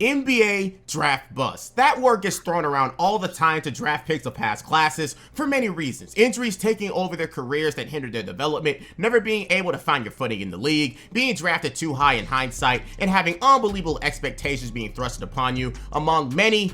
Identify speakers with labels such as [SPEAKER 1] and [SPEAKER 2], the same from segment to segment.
[SPEAKER 1] NBA draft bust. That word gets thrown around all the time to draft picks of past classes for many reasons. Injuries taking over their careers that hinder their development, never being able to find your footing in the league, being drafted too high in hindsight, and having unbelievable expectations being thrusted upon you, among many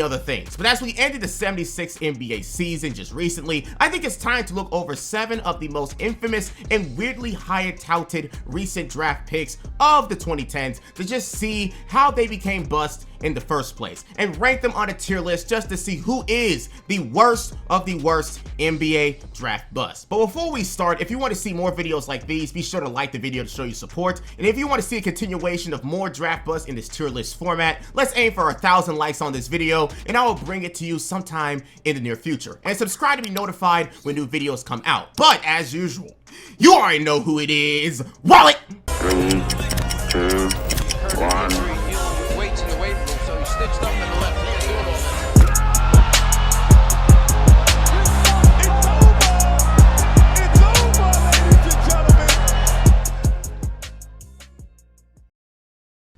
[SPEAKER 1] other things. But as we ended the 76 NBA season just recently, I think it's time to look over 7 of the most infamous and weirdly high touted recent draft picks of the 2010s to just see how they became bust in the first place and rank them on a tier list just to see who is the worst of the worst NBA draft bust. But before we start, if you want to see more videos like these, be sure to like the video to show your support. And if you want to see a continuation of more draft busts in this tier list format, let's aim for 1,000 likes on this video and I will bring it to you sometime in the near future. And subscribe to be notified when new videos come out. But as usual, you already know who it is. Wallet!
[SPEAKER 2] 3, 2, 1.
[SPEAKER 3] Stitched up in the left hand, doing all that.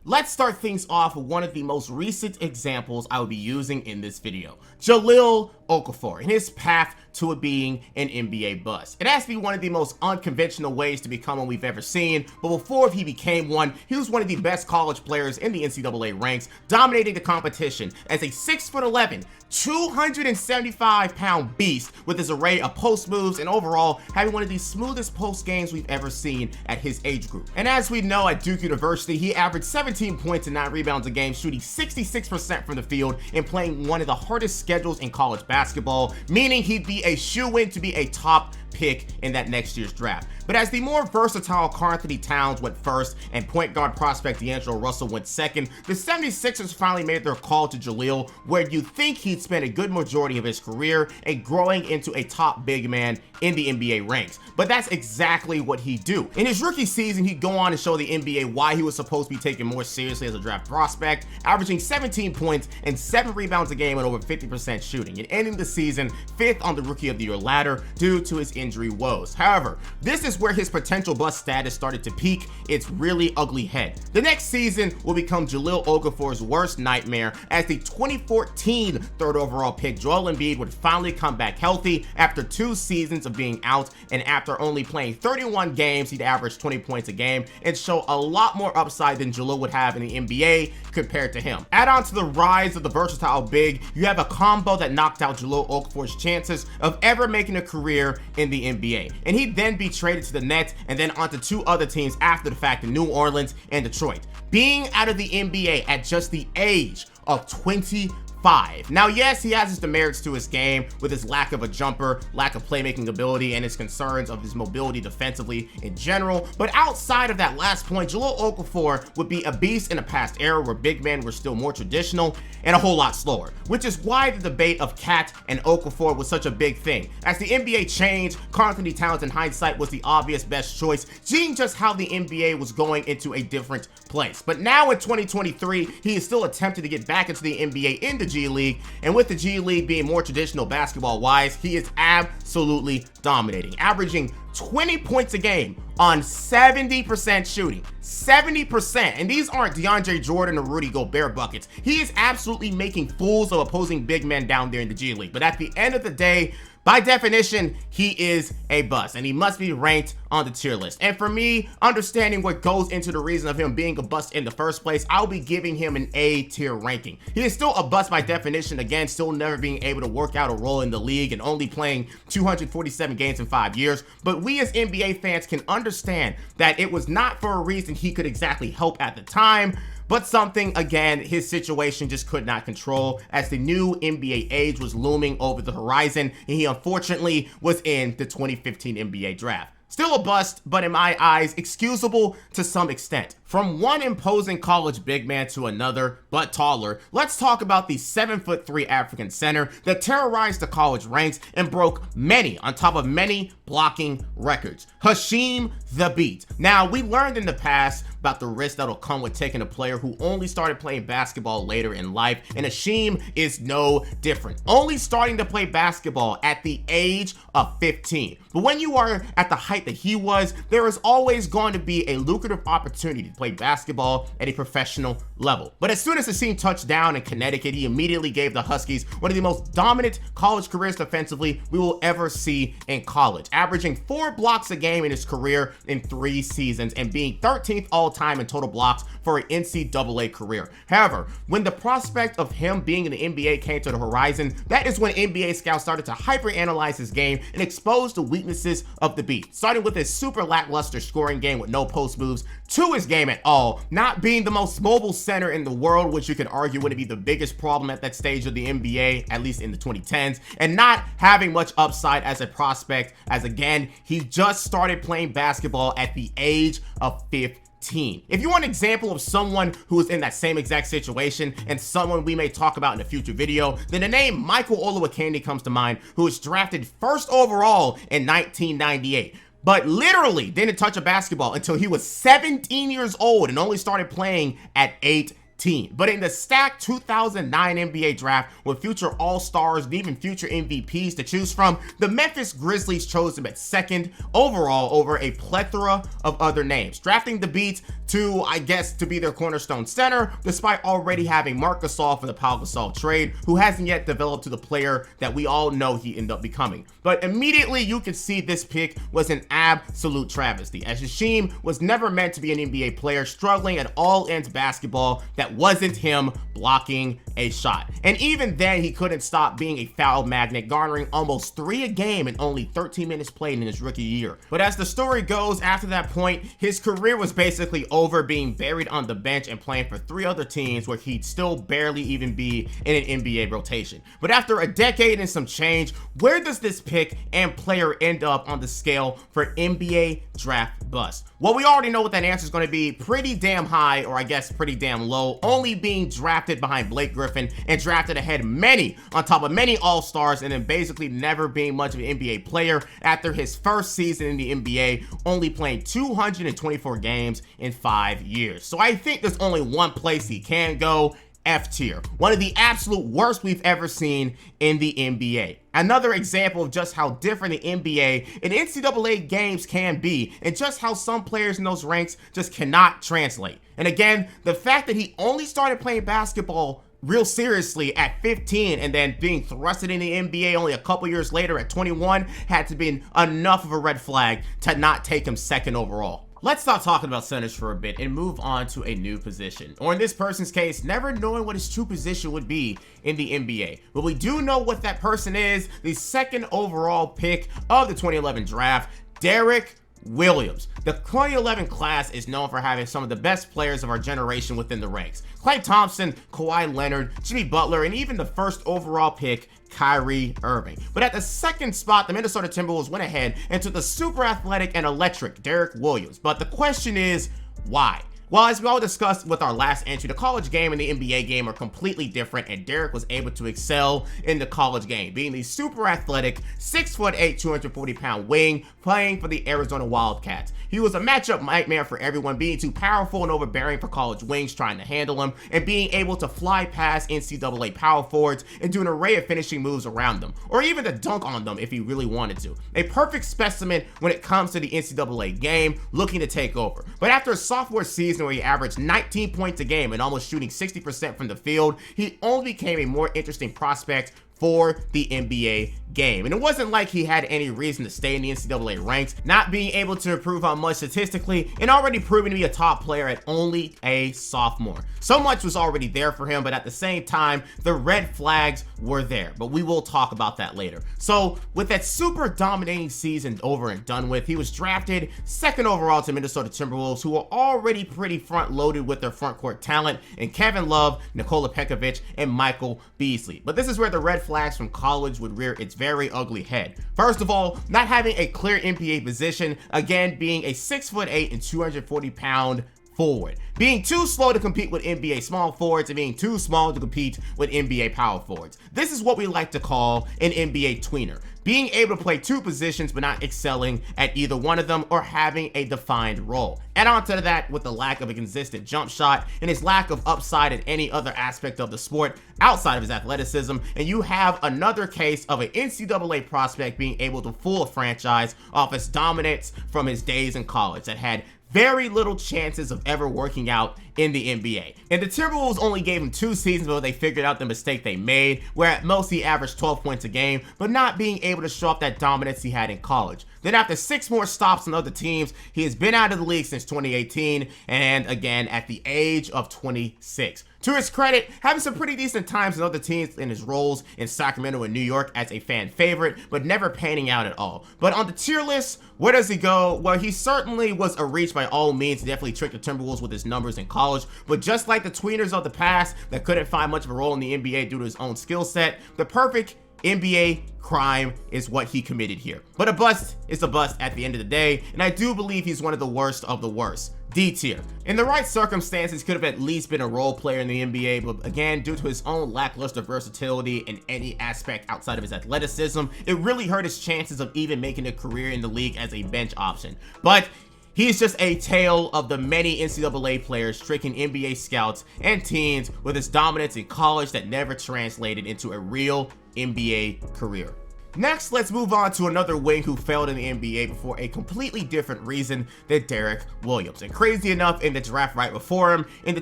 [SPEAKER 1] Let's start things off with one of the most recent examples I will be using in this video. Jahlil Okafor and his path to it being an NBA bust. It has to be one of the most unconventional ways to become one we've ever seen, but before he became one, he was one of the best college players in the NCAA ranks, dominating the competition as a 6'11", 275-pound beast with his array of post moves and overall having one of the smoothest post games we've ever seen at his age group. And as we know, at Duke University, he averaged 17 points and 9 rebounds a game, shooting 66% from the field and playing one of the hardest schedules in college basketball, meaning he'd be a shoo-in to be a top pick in that next year's draft. But as the more versatile Karl-Anthony Towns went first and point guard prospect D'Angelo Russell went second, the 76ers finally made their call to Jahlil, where you'd think he'd spend a good majority of his career and growing into a top big man in the NBA ranks. But that's exactly what he'd do. In his rookie season, he'd go on and show the NBA why he was supposed to be taken more seriously as a draft prospect, averaging 17 points and 7 rebounds a game and over 50% shooting, and ending the season 5th on the Rookie of the Year ladder due to his injury woes. However, this is where his potential bust status started to peak its really ugly head. The next season will become Jahlil Okafor's worst nightmare, as the 2014 third overall pick Joel Embiid would finally come back healthy after 2 seasons of being out, and after only playing 31 games, he'd average 20 points a game and show a lot more upside than Jahlil would have in the NBA compared to him. Add on to the rise of the versatile big, you have a combo that knocked out Jahlil Okafor's chances of ever making a career in the NBA, and he'd then be traded to the Nets and then onto 2 other teams after the fact in New Orleans and Detroit, being out of the NBA at just the age of 25. Now, yes, he has his demerits to his game with his lack of a jumper, lack of playmaking ability, and his concerns of his mobility defensively in general, but outside of that last point, Jahlil Okafor would be a beast in a past era where big men were still more traditional and a whole lot slower, which is why the debate of Cat and Okafor was such a big thing. As the NBA changed, Karl-Anthony Towns in hindsight was the obvious best choice, seeing just how the NBA was going into a different place. But now in 2023, he is still attempting to get back into the NBA in the G League, and with the G League being more traditional basketball wise, he is absolutely dominating, averaging 20 points a game on 70% shooting. 70%, and these aren't DeAndre Jordan or Rudy Gobert buckets. He is absolutely making fools of opposing big men down there in the G League. But at the end of the day, by definition, he is a bust, and he must be ranked on the tier list. And for me, understanding what goes into the reason of him being a bust in the first place, I'll be giving him an A tier ranking. He is still a bust by definition, again, still never being able to work out a role in the league and only playing 247 games in 5 years. But we as NBA fans can understand that it was not for a reason he could exactly help at the time, but something, again, his situation just could not control as the new NBA age was looming over the horizon, and he unfortunately was in the 2015 NBA draft. Still a bust, but in my eyes, excusable to some extent. From one imposing college big man to another, but taller, let's talk about the 7'3" African center that terrorized the college ranks and broke many, on top of many, blocking records. Hasheem Thabeet. Now, we learned in the past about the risk that'll come with taking a player who only started playing basketball later in life, and Hasheem is no different. Only starting to play basketball at the age of 15. But when you are at the height that he was, there is always going to be a lucrative opportunity to play basketball at a professional level. But as soon as Hasheem touched down in Connecticut, he immediately gave the Huskies one of the most dominant college careers defensively we will ever see in college, averaging 4 blocks a game in his career in 3 seasons and being 13th all-time in total blocks for an NCAA career. However, when the prospect of him being in the NBA came to the horizon, that is when NBA scouts started to hyper-analyze his game and expose the weaknesses of the beat, starting with his super lackluster scoring game with no post moves, to his game at all, not being the most mobile center in the world, which you could argue would be the biggest problem at that stage of the NBA, at least in the 2010s, and not having much upside as a prospect, as again, he just started playing basketball at the age of 15. If you want an example of someone who is in that same exact situation and someone we may talk about in a future video, then the name Michael Olowokandi comes to mind, who was drafted first overall in 1998. But literally didn't touch a basketball until he was 17 years old and only started playing at 18. But in the stacked 2009 NBA draft with future All-Stars and even future MVPs to choose from, the Memphis Grizzlies chose him at 2nd overall over a plethora of other names, drafting the Beats to, I guess, to be their cornerstone center, despite already having Marc Gasol for the Pau Gasol trade, who hasn't yet developed to the player that we all know he ended up becoming. But immediately you could see this pick was an absolute travesty, as Hasheem was never meant to be an NBA player, struggling at all ends basketball that wasn't him blocking a shot. And even then, he couldn't stop being a foul magnet, garnering almost 3 a game in only 13 minutes played in his rookie year. But as the story goes, after that point, his career was basically over, being buried on the bench and playing for 3 other teams where he'd still barely even be in an NBA rotation. But after a decade and some change, where does this pick and player end up on the scale for NBA draft bust? Well, we already know what that answer is going to be: pretty damn high, or I guess pretty damn low, only being drafted behind Blake Griffin and drafted ahead on top of many All-Stars, and then basically never being much of an NBA player after his first season in the NBA, only playing 224 games in 5 years. So I think there's only one place he can go: F tier. One of the absolute worst we've ever seen in the NBA. Another example of just how different the NBA and NCAA games can be, and just how some players in those ranks just cannot translate. And again, the fact that he only started playing basketball real seriously at 15 and then being thrusted in the NBA only a couple years later at 21 had to be enough of a red flag to not take him 2nd overall. Let's stop talking about centers for a bit and move on to a new position, or in this person's case, never knowing what his true position would be in the NBA. But we do know what that person is: the 2nd overall pick of the 2011 draft, Derrick Williams. The 2011 class is known for having some of the best players of our generation within the ranks: Klay Thompson, Kawhi Leonard, Jimmy Butler, and even the 1st overall pick, Kyrie Irving. But at the 2nd spot, the Minnesota Timberwolves went ahead and took the super athletic and electric Derrick Williams. But the question is, why? Well, as we all discussed with our last entry, the college game and the NBA game are completely different, and Derrick was able to excel in the college game, being the super athletic 6'8", 240-pound wing playing for the Arizona Wildcats. He was a matchup nightmare for everyone, being too powerful and overbearing for college wings trying to handle him, and being able to fly past NCAA power forwards and do an array of finishing moves around them, or even to dunk on them if he really wanted to. A perfect specimen when it comes to the NCAA game, looking to take over. But after a sophomore season where he averaged 19 points a game and almost shooting 60% from the field, he only became a more interesting prospect for the NBA game. And it wasn't like he had any reason to stay in the NCAA ranks, not being able to improve on much statistically and already proving to be a top player at only a sophomore. So much was already there for him, but at the same time, the red flags were there, but we will talk about that later. So with that super dominating season over and done with, he was drafted 2nd overall to Minnesota Timberwolves, who were already pretty front loaded with their front court talent in Kevin Love, Nikola Pekovic, and Michael Beasley. But this is where the red flags from college would rear its very ugly head. First of all, not having a clear NBA position, again being a 6'8" and 240-pound forward, being too slow to compete with NBA small forwards, and being too small to compete with NBA power forwards. This is what we like to call an NBA tweener, being able to play 2 positions but not excelling at either one of them or having a defined role. Add on to that with the lack of a consistent jump shot and his lack of upside in any other aspect of the sport outside of his athleticism, and you have another case of an NCAA prospect being able to fool a franchise off his dominance from his days in college that had very little chances of ever working out in the NBA. And the Timberwolves only gave him 2 seasons before they figured out the mistake they made, where at most he averaged 12 points a game, but not being able to show off that dominance he had in college. Then after 6 more stops on other teams, he has been out of the league since 2018, and again at the age of 26. To his credit, having some pretty decent times in other teams in his roles in Sacramento and New York as a fan favorite, but never panning out at all. But on the tier list, where does he go? Well, he certainly was a reach by all means. He definitely tricked the Timberwolves with his numbers in college, but just like the tweeners of the past that couldn't find much of a role in the NBA due to his own skill set, the perfect NBA crime is what he committed here. But a bust is a bust at the end of the day, and I do believe he's one of the worst of the worst. D tier. In the right circumstances, could have at least been a role player in the NBA, but again, due to his own lackluster versatility in any aspect outside of his athleticism, it really hurt his chances of even making a career in the league as a bench option. But he's just a tale of the many NCAA players tricking NBA scouts and teams with his dominance in college that never translated into a real NBA career. Next, let's move on to another wing who failed in the NBA for a completely different reason than Derrick Williams. And crazy enough, in the draft right before him, in the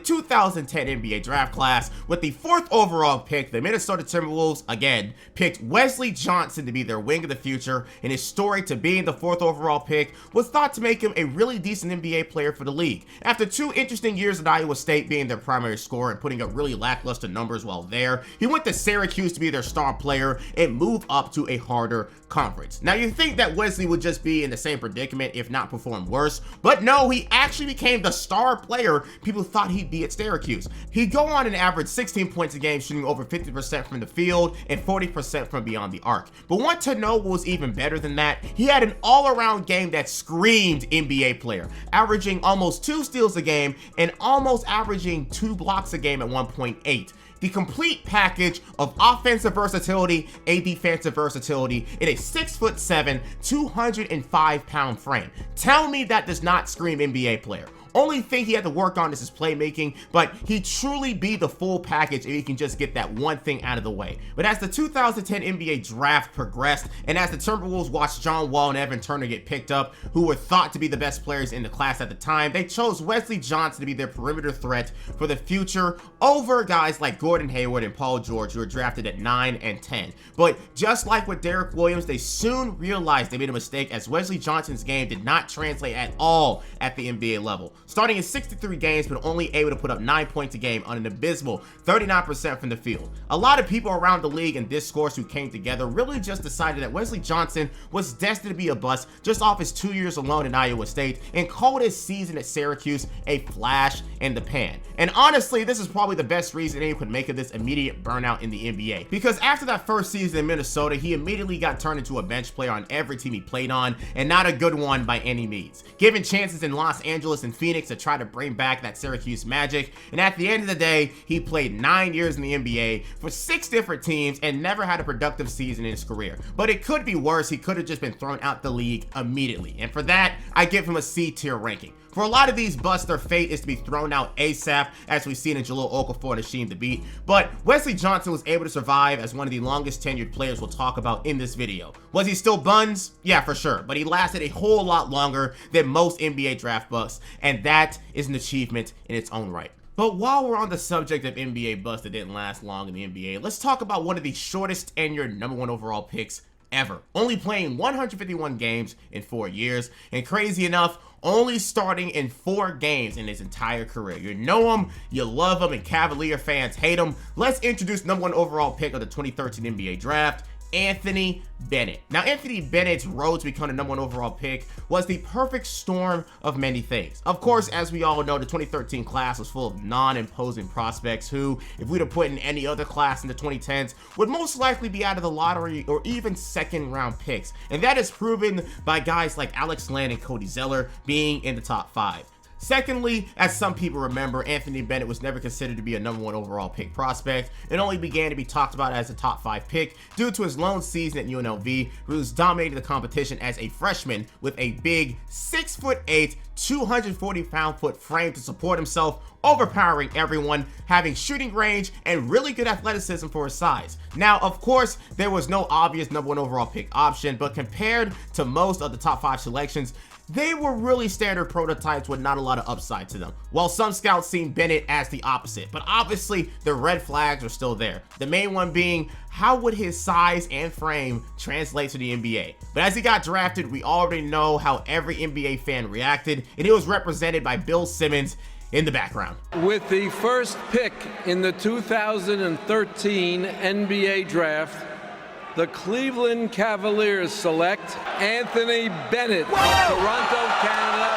[SPEAKER 1] 2010 NBA draft class, with the 4th overall pick, the Minnesota Timberwolves, again, picked Wesley Johnson to be their wing of the future, and his story to being the 4th overall pick was thought to make him a really decent NBA player for the league. After 2 interesting years at Iowa State being their primary scorer and putting up really lackluster numbers while there, he went to Syracuse to be their star player and move up to a harder conference. Now you think that Wesley would just be in the same predicament if not perform worse, but no, he actually became the star player people thought he'd be at Syracuse. He'd go on and average 16 points a game, shooting over 50% from the field and 40% from beyond the arc. But want to know what was even better than that? He had an all-around game that screamed NBA player, averaging almost 2 steals a game and almost averaging 2 blocks a game at 1.8. The complete package of offensive versatility and defensive versatility in a 6'7", 205-pound frame. Tell me that does not scream NBA player. Only thing he had to work on is his playmaking, but he'd truly be the full package if he can just get that one thing out of the way. But as the 2010 NBA draft progressed, and as the Timberwolves watched John Wall and Evan Turner get picked up, who were thought to be the best players in the class at the time, they chose Wesley Johnson to be their perimeter threat for the future over guys like Gordon Hayward and Paul George, who were drafted at 9 and 10. But just like with Derrick Williams, they soon realized they made a mistake, as Wesley Johnson's game did not translate at all at the NBA level. Starting in 63 games, but only able to put up 9 points a game on an abysmal 39% from the field. A lot of people around the league and discourse who came together really just decided that Wesley Johnson was destined to be a bust just off his 2 years alone in Iowa State, and called his season at Syracuse a flash in the pan. And honestly, this is probably the best reason anyone could make of this immediate burnout in the NBA. Because after that first season in Minnesota, he immediately got turned into a bench player on every team he played on, and not a good one by any means. Given chances in Los Angeles and Phoenix to try to bring back that Syracuse magic, and at the end of the day, he played 9 years in the NBA for 6 different teams and never had a productive season in his career. But it could be worse. He could have just been thrown out the league immediately, and for that, I give him a C tier ranking. For a lot of these busts, their fate is to be thrown out ASAP, as we've seen in Jahlil Okafor and Hasheem Thabeet, but Wesley Johnson was able to survive as one of the longest tenured players we'll talk about in this video. Was he still buns? Yeah, for sure, but he lasted a whole lot longer than most NBA draft busts, and that is an achievement in its own right. But while we're on the subject of NBA busts that didn't last long in the NBA, let's talk about one of the shortest tenured #1 overall picks ever, only playing 151 games in 4 years, and crazy enough, only starting in 4 games in his entire career. You know him, you love him, and Cavalier fans hate him. Let's introduce #1 overall pick of the 2013 NBA draft, Anthony Bennett. Now, Anthony Bennett's road to becoming the #1 overall pick was the perfect storm of many things. Of course, as we all know, the 2013 class was full of non-imposing prospects who, if we'd have put in any other class in the 2010s, would most likely be out of the lottery or even second-round picks. And that is proven by guys like Alex Len and Cody Zeller being in the top 5. Secondly, as some people remember, Anthony Bennett was never considered to be a '1 overall pick prospect. It only began to be talked about as a top 5 pick due to his lone season at UNLV, where he was dominating the competition as a freshman with a big 6'8", 240-pound frame to support himself, overpowering everyone, having shooting range and really good athleticism for his size. Now, of course, there was no obvious #1 overall pick option, but compared to most of the top 5 selections, they were really standard prototypes with not a lot of upside to them, while some scouts seen Bennett as the opposite. But obviously the red flags are still there. The main one being, how would his size and frame translate to the NBA? But as he got drafted, we already know how every NBA fan reacted, and he was represented by Bill Simmons in the background.
[SPEAKER 4] With the first pick in the 2013 NBA draft, the Cleveland Cavaliers select Anthony Bennett of Toronto, Canada,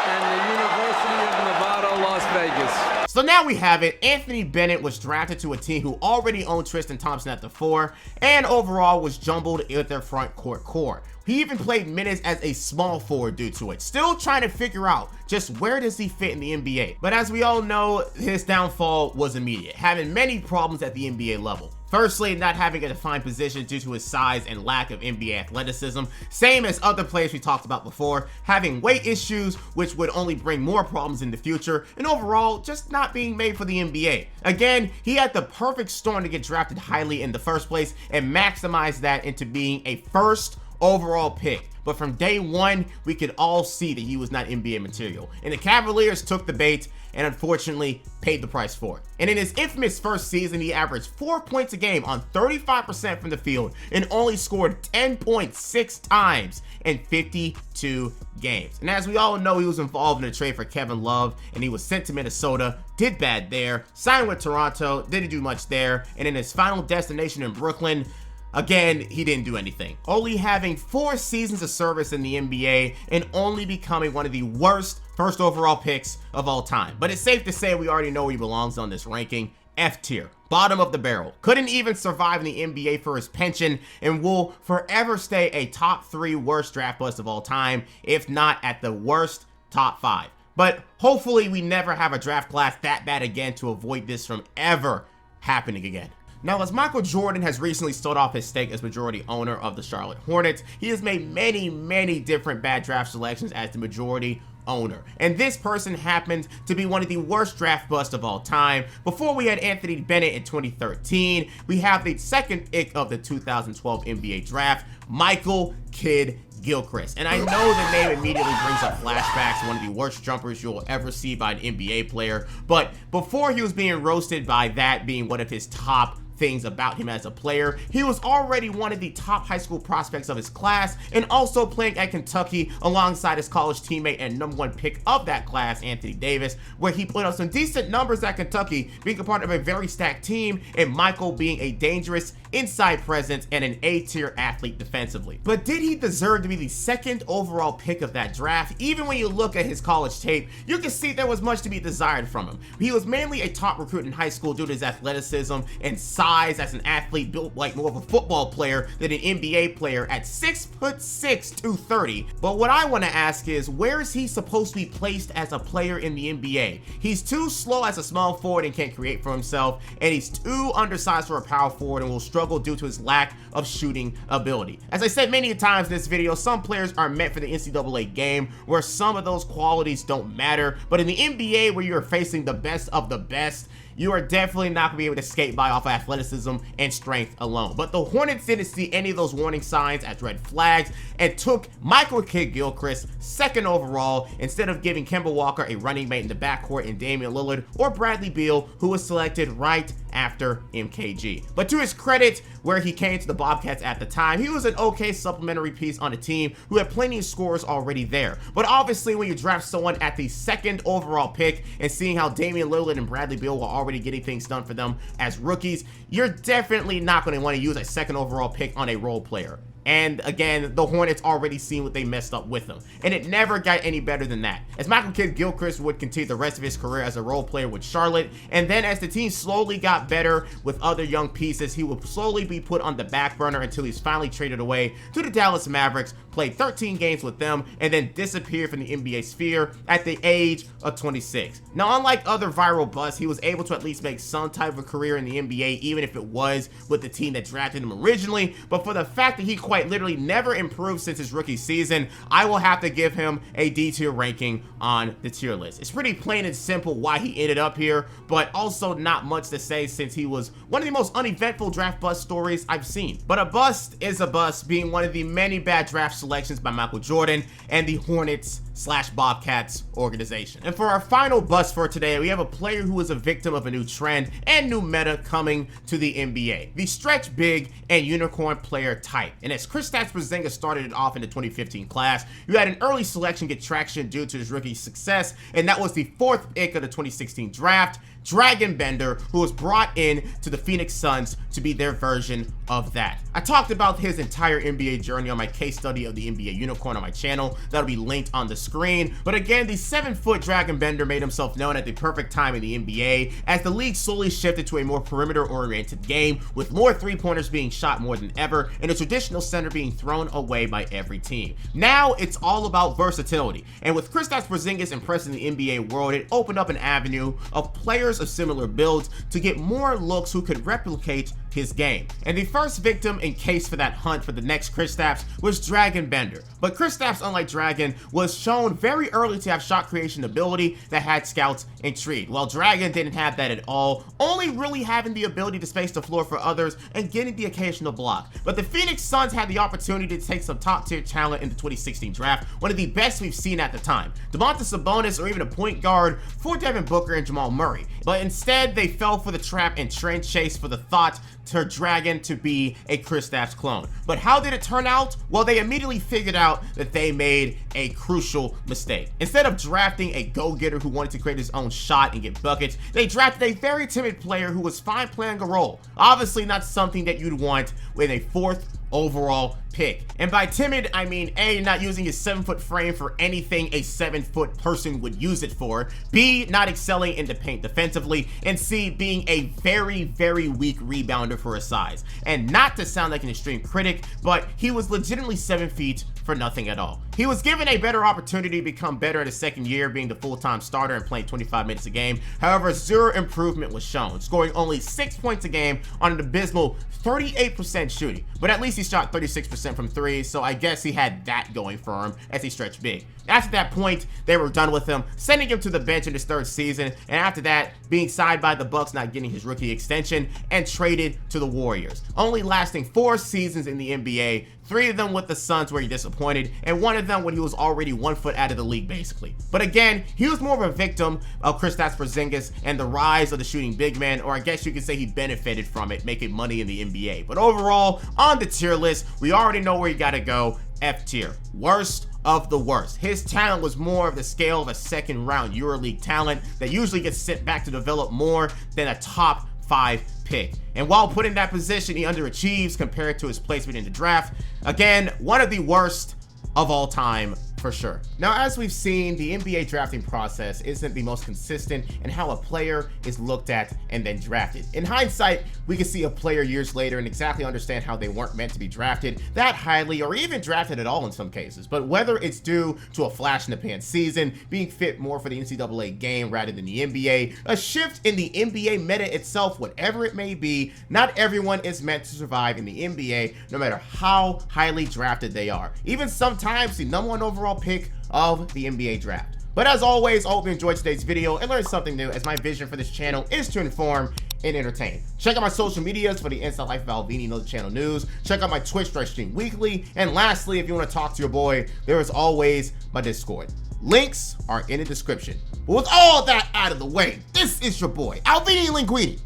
[SPEAKER 4] and the University of Nevada, Las Vegas.
[SPEAKER 1] So now we have it. Anthony Bennett was drafted to a team who already owned Tristan Thompson at the 4 and overall was jumbled with their front court core. He even played minutes as a small forward due to it. Still trying to figure out just where does he fit in the NBA. But as we all know, his downfall was immediate, having many problems at the NBA level. Firstly, not having a defined position due to his size and lack of NBA athleticism, same as other players we talked about before, having weight issues which would only bring more problems in the future, and overall just not being made for the NBA. Again, he had the perfect storm to get drafted highly in the first place and maximize that into being a first overall pick. But from day one, we could all see that he was not NBA material. And the Cavaliers took the bait and unfortunately paid the price for it. And in his infamous first season, he averaged 4 points a game on 35% from the field and only scored 10.6 times in 52 games. And as we all know, he was involved in a trade for Kevin Love, and he was sent to Minnesota, did bad there, signed with Toronto, didn't do much there, and in his final destination in Brooklyn, again, he didn't do anything. Only having 4 seasons of service in the NBA and only becoming one of the worst first overall picks of all time. But it's safe to say we already know where he belongs on this ranking. F tier, bottom of the barrel. Couldn't even survive in the NBA for his pension and will forever stay a top 3 worst draft bust of all time, if not at the worst, top 5. But hopefully we never have a draft class that bad again to avoid this from ever happening again. Now, as Michael Jordan has recently sold off his stake as majority owner of the Charlotte Hornets, he has made many different bad draft selections as the majority owner. And this person happened to be one of the worst draft busts of all time. Before we had Anthony Bennett in 2013, we have the second pick of the 2012 NBA draft, Michael Kidd Gilchrist. And I know the name immediately brings up flashbacks to one of the worst jumpers you'll ever see by an NBA player. But before he was being roasted by that being one of his top things about him as a player, he was already one of the top high school prospects of his class and also playing at Kentucky alongside his college teammate and #1 pick of that class, Anthony Davis, where he put up some decent numbers at Kentucky, being a part of a very stacked team, and Michael being a dangerous inside presence and an A-tier athlete defensively. But did he deserve to be the 2nd overall pick of that draft? Even when you look at his college tape, you can see there was much to be desired from him. He was mainly a top recruit in high school due to his athleticism and size as an athlete, built like more of a football player than an NBA player at 6'6", 230. But what I want to ask is, where is he supposed to be placed as a player in the NBA? He's too slow as a small forward and can't create for himself, and he's too undersized for a power forward and will struggle due to his lack of shooting ability. As I said many times in this video, some players are meant for the NCAA game where some of those qualities don't matter, but in the NBA where you're facing the best of the best, you are definitely not going to be able to skate by off of athleticism and strength alone. But the Hornets didn't see any of those warning signs as red flags and took Michael Kidd Gilchrist 2nd overall instead of giving Kemba Walker a running mate in the backcourt in Damian Lillard or Bradley Beal, who was selected right after MKG. But to his credit, where he came to the Bobcats at the time, he was an okay supplementary piece on a team who had plenty of scorers already there. But obviously when you draft someone at the 2nd overall pick and seeing how Damian Lillard and Bradley Beal were already getting things done for them as rookies, you're definitely not going to want to use a 2nd overall pick on a role player. And again, the Hornets already seen what they messed up with him. And it never got any better than that. As Michael Kidd Gilchrist would continue the rest of his career as a role player with Charlotte, and then as the team slowly got better with other young pieces, he would slowly be put on the back burner until he's finally traded away to the Dallas Mavericks, played 13 games with them, and then disappeared from the NBA sphere at the age of 26. Now, unlike other viral busts, he was able to at least make some type of a career in the NBA, even if it was with the team that drafted him originally. But for the fact that he quite quite literally never improved since his rookie season, I will have to give him a D tier ranking on the tier list. It's pretty plain and simple why he ended up here, but also not much to say since he was one of the most uneventful draft bust stories I've seen. But a bust is a bust, being one of the many bad draft selections by Michael Jordan and the Hornets/Bobcats organization. And for our final bust for today, we have a player who is a victim of a new trend and new meta coming to the NBA. The stretch big and unicorn player type. And as Kristaps Porzingis started it off in the 2015 class, you had an early selection get traction due to his rookie success, and that was the 4th pick of the 2016 draft, Dragan Bender, who was brought in to the Phoenix Suns to be their version of that. I talked about his entire NBA journey on my case study of the NBA unicorn on my channel. That'll be linked on the screen. But again, the 7-foot Dragan Bender made himself known at the perfect time in the NBA as the league slowly shifted to a more perimeter-oriented game, with more three-pointers being shot more than ever and a traditional center being thrown away by every team. Now it's all about versatility, and with Kristaps Porzingis impressing the NBA world, it opened up an avenue of players of similar builds to get more looks who could replicate his game. And the first victim in case for that hunt for the next Kristaps was Dragan Bender. But Kristaps, unlike Dragan, was shown very early to have shot creation ability that had scouts intrigued, while Dragan didn't have that at all, only really having the ability to space the floor for others and getting the occasional block. But the Phoenix Suns had the opportunity to take some top tier talent in the 2016 draft, one of the best we've seen at the time, Domantas Sabonis, or even a point guard for Devin Booker and Jamal Murray. But instead, they fell for the trap and trend chase for the thought to Dragan to be a Kristaps clone. But how did it turn out? Well, they immediately figured out that they made a crucial mistake. Instead of drafting a go-getter who wanted to create his own shot and get buckets, they drafted a very timid player who was fine playing a role. Obviously not something that you'd want with a 4th overall pick. And by timid, I mean A, not using his 7-foot frame for anything a 7-foot person would use it for, B, not excelling in the paint defensively, and C, being a very, very weak rebounder for his size. And not to sound like an extreme critic, but he was legitimately 7 feet for nothing at all. He was given a better opportunity to become better in his second year, being the full-time starter and playing 25 minutes a game. However, zero improvement was shown, scoring only 6 points a game on an abysmal 38% shooting. But at least he shot 36% from 3, so I guess he had that going for him as he stretched big. After that point, they were done with him, sending him to the bench in his 3rd season, and after that, being signed by the Bucks, not getting his rookie extension, and traded to the Warriors, only lasting 4 seasons in the NBA, 3 of them with the Suns where he disappointed, and 1 of them when he was already 1 foot out of the league, basically. But again, he was more of a victim of Kristaps Porzingis and the rise of the shooting big man, or I guess you could say he benefited from it, making money in the NBA. But overall, on the tier list, we already know where you gotta go. F tier. Worst of the worst. His talent was more of the scale of a 2nd round EuroLeague talent that usually gets sent back to develop more than a top 5 pick. And while put in that position, he underachieves compared to his placement in the draft. Again, one of the worst of all time for sure. Now, as we've seen, the NBA drafting process isn't the most consistent in how a player is looked at and then drafted. In hindsight, we can see a player years later and exactly understand how they weren't meant to be drafted that highly or even drafted at all in some cases. But whether it's due to a flash in the pan season, being fit more for the NCAA game rather than the NBA, a shift in the NBA meta itself, whatever it may be, not everyone is meant to survive in the NBA, no matter how highly drafted they are. Even sometimes the #1 overall pick of the NBA draft. But as always, I hope you enjoyed today's video and learned something new, as my vision for this channel is to inform and entertain. Check out my social medias for the inside life of Alvini and other channel news. Check out my Twitch where I stream weekly. And lastly, if you want to talk to your boy, there is always my Discord. Links are in the description. But with all that out of the way, this is your boy, Alvini Linguine,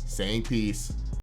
[SPEAKER 1] saying peace